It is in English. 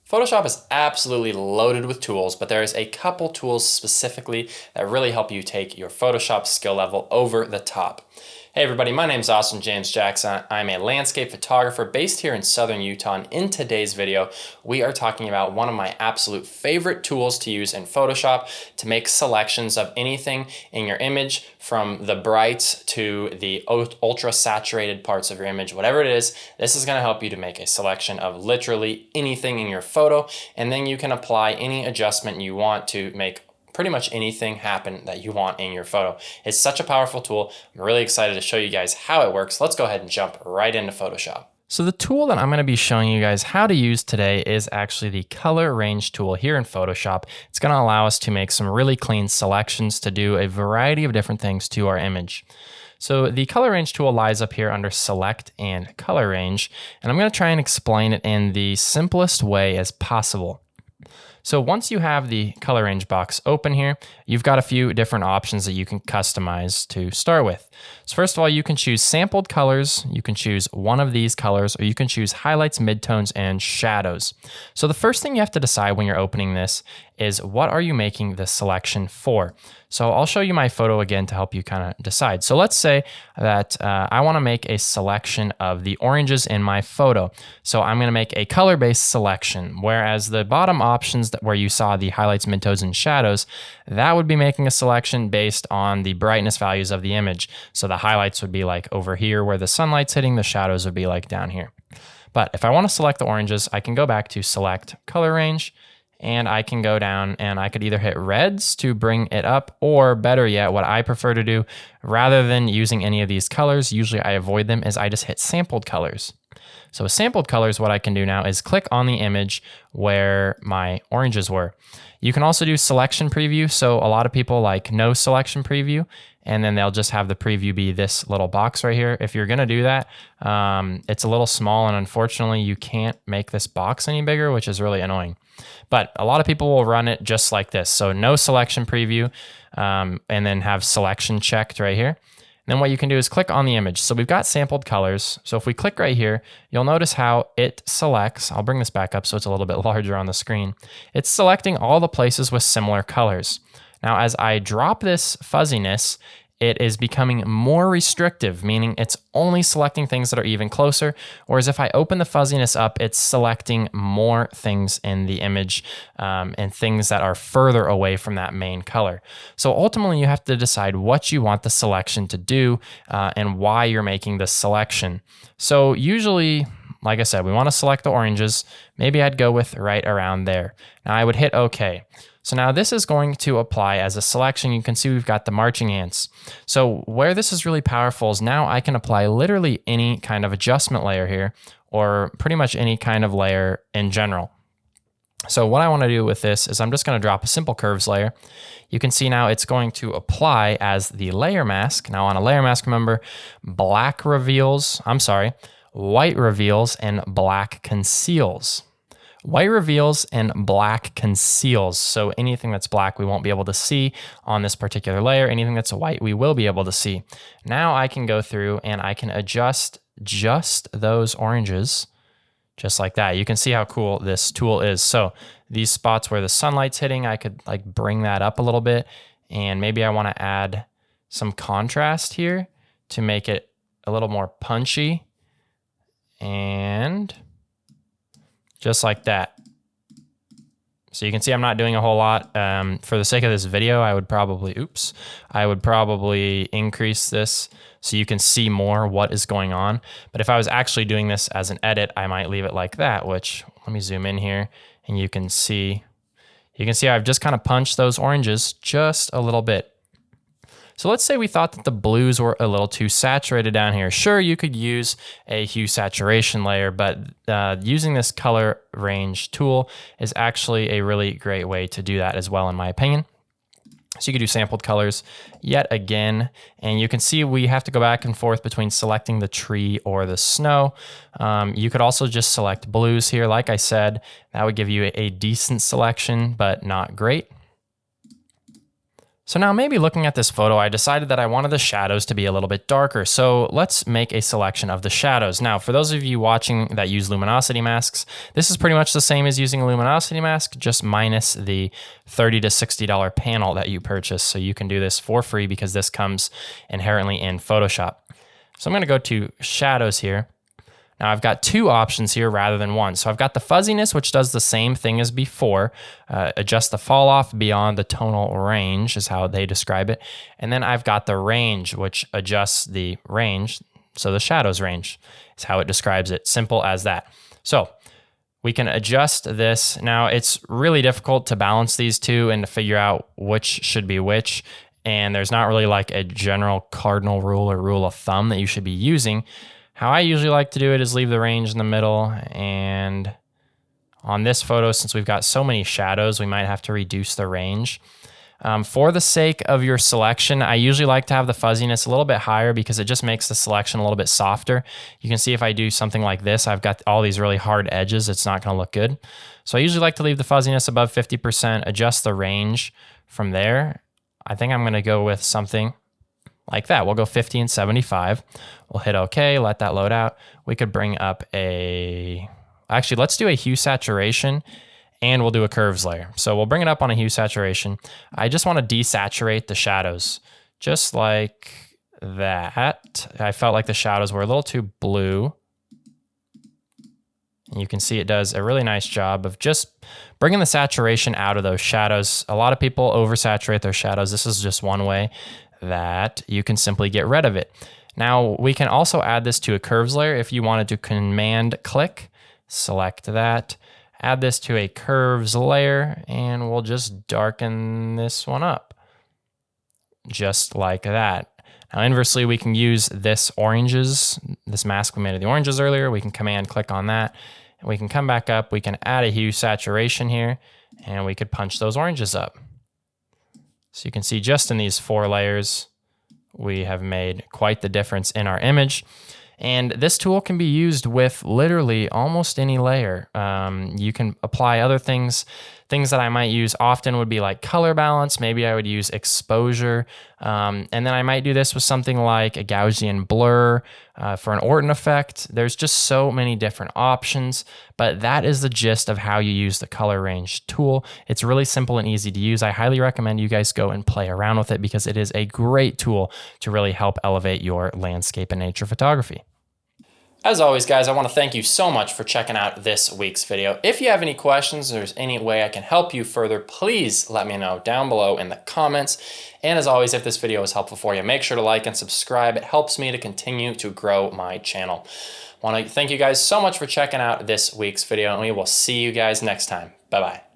Photoshop is absolutely loaded with tools, but there is a couple tools specifically that really help you take your Photoshop skill level over the top. Hey everybody, my name is Austin James Jackson. I'm a landscape photographer based here in Southern Utah, and in today's video, we are talking about one of my absolute favorite tools to use in Photoshop to make selections of anything in your image, from the brights to the ultra saturated parts of your image, whatever it is. This is going to help you to make a selection of literally anything in your photo, and then you can apply any adjustment you want to make pretty much anything happen that you want in your photo. It's such a powerful tool. I'm really excited to show you guys how it works. Let's go ahead and jump right into Photoshop. So the tool that I'm going to be showing you guys how to use today is actually the color range tool here in Photoshop. It's going to allow us to make some really clean selections to do a variety of different things to our image. So the color range tool lies up here under select and color range, and I'm going to try and explain it in the simplest way as possible. So once you have the color range box open here, you've got a few different options that you can customize to start with. So first of all, you can choose sampled colors, you can choose one of these colors, or you can choose highlights, midtones, and shadows. So the first thing you have to decide when you're opening this is what are you making the selection for? So I'll show you my photo again to help you kind of decide. So let's say that I want to make a selection of the oranges in my photo. So I'm going to make a color-based selection, whereas the bottom options where you saw the highlights, midtones, and shadows, that would be making a selection based on the brightness values of the image. So the highlights would be like over here where the sunlight's hitting, the shadows would be like down here. But if I want to select the oranges, I can go back to select color range, and I can go down and I could either hit reds to bring it up, or better yet, what I prefer to do, rather than using any of these colors, usually I avoid them, is I just hit sampled colors. So with sampled colors, what I can do now is click on the image where my oranges were. You can also do selection preview. So a lot of people like no selection preview, and then they'll just have the preview be this little box right here. If you're gonna do that, it's a little small, and unfortunately you can't make this box any bigger, which is really annoying. But a lot of people will run it just like this. So no selection preview, and then have selection checked right here. And then what you can do is click on the image. So we've got sampled colors. So if we click right here, you'll notice how it selects. I'll bring this back up so it's a little bit larger on the screen. It's selecting all the places with similar colors. Now, as I drop this fuzziness, it is becoming more restrictive, meaning it's only selecting things that are even closer. Whereas if I open the fuzziness up, it's selecting more things in the image and things that are further away from that main color. So ultimately, you have to decide what you want the selection to do and why you're making the selection. So usually, like I said, we want to select the oranges. Maybe I'd go with right around there. Now I would hit OK. So now this is going to apply as a selection. You can see we've got the marching ants. So where this is really powerful is now I can apply literally any kind of adjustment layer here, or pretty much any kind of layer in general. So what I want to do with this is I'm just going to drop a simple curves layer. You can see now it's going to apply as the layer mask. Now on a layer mask, remember, white reveals and black conceals. White reveals and black conceals. So anything that's black, we won't be able to see on this particular layer. Anything that's white, we will be able to see. Now I can go through and I can adjust just those oranges, just like that. You can see how cool this tool is. So these spots where the sunlight's hitting, I could like bring that up a little bit. And maybe I want to add some contrast here to make it a little more punchy. And just like that. So you can see I'm not doing a whole lot. For the sake of this video, I would probably increase this so you can see more what is going on. But if I was actually doing this as an edit, I might leave it like that, which, let me zoom in here and you can see I've just kind of punched those oranges just a little bit. So let's say we thought that the blues were a little too saturated down here. Sure, you could use a hue saturation layer, but using this color range tool is actually a really great way to do that as well, in my opinion. So you could do sampled colors yet again, and you can see we have to go back and forth between selecting the tree or the snow. You could also just select blues here. Like I said, that would give you a decent selection, but not great. So now maybe looking at this photo, I decided that I wanted the shadows to be a little bit darker. So let's make a selection of the shadows. Now, for those of you watching that use luminosity masks, this is pretty much the same as using a luminosity mask, just minus the $30 to $60 panel that you purchase. So you can do this for free because this comes inherently in Photoshop. So I'm gonna go to shadows here. Now I've got two options here rather than one. So I've got the fuzziness, which does the same thing as before. Adjust the fall off beyond the tonal range is how they describe it. And then I've got the range, which adjusts the range. So the shadows range is how it describes it. Simple as that. So we can adjust this. Now it's really difficult to balance these two and to figure out which should be which. And there's not really like a general cardinal rule or rule of thumb that you should be using. How I usually like to do it is leave the range in the middle, and on this photo, since we've got so many shadows, we might have to reduce the range. For the sake of your selection, I usually like to have the fuzziness a little bit higher because it just makes the selection a little bit softer. You can see if I do something like this, I've got all these really hard edges, it's not gonna look good. So I usually like to leave the fuzziness above 50%, adjust the range from there. I think I'm gonna go with something like that. We'll go 50 and 75. We'll hit OK, let that load out. We could bring up actually, let's do a hue saturation and we'll do a curves layer. So we'll bring it up on a hue saturation. I just want to desaturate the shadows, just like that. I felt like the shadows were a little too blue. And you can see it does a really nice job of just bringing the saturation out of those shadows. A lot of people oversaturate their shadows. This is just one way that you can simply get rid of it. Now we can also add this to a curves layer if you wanted to command click, select that, add this to a curves layer, and we'll just darken this one up just like that. Now inversely, we can use this mask we made of the oranges earlier. We can command click on that and we can come back up. We can add a hue saturation here and we could punch those oranges up. So you can see just in these 4 layers, we have made quite the difference in our image. And this tool can be used with literally almost any layer. You can apply other things. Things that I might use often would be like color balance. Maybe I would use exposure. And then I might do this with something like a Gaussian blur for an Orton effect. There's just so many different options, but that is the gist of how you use the color range tool. It's really simple and easy to use. I highly recommend you guys go and play around with it because it is a great tool to really help elevate your landscape and nature photography. As always, guys, I want to thank you so much for checking out this week's video. If you have any questions, or there's any way I can help you further, please let me know down below in the comments. And as always, if this video was helpful for you, make sure to like and subscribe. It helps me to continue to grow my channel. I want to thank you guys so much for checking out this week's video, and we will see you guys next time. Bye-bye.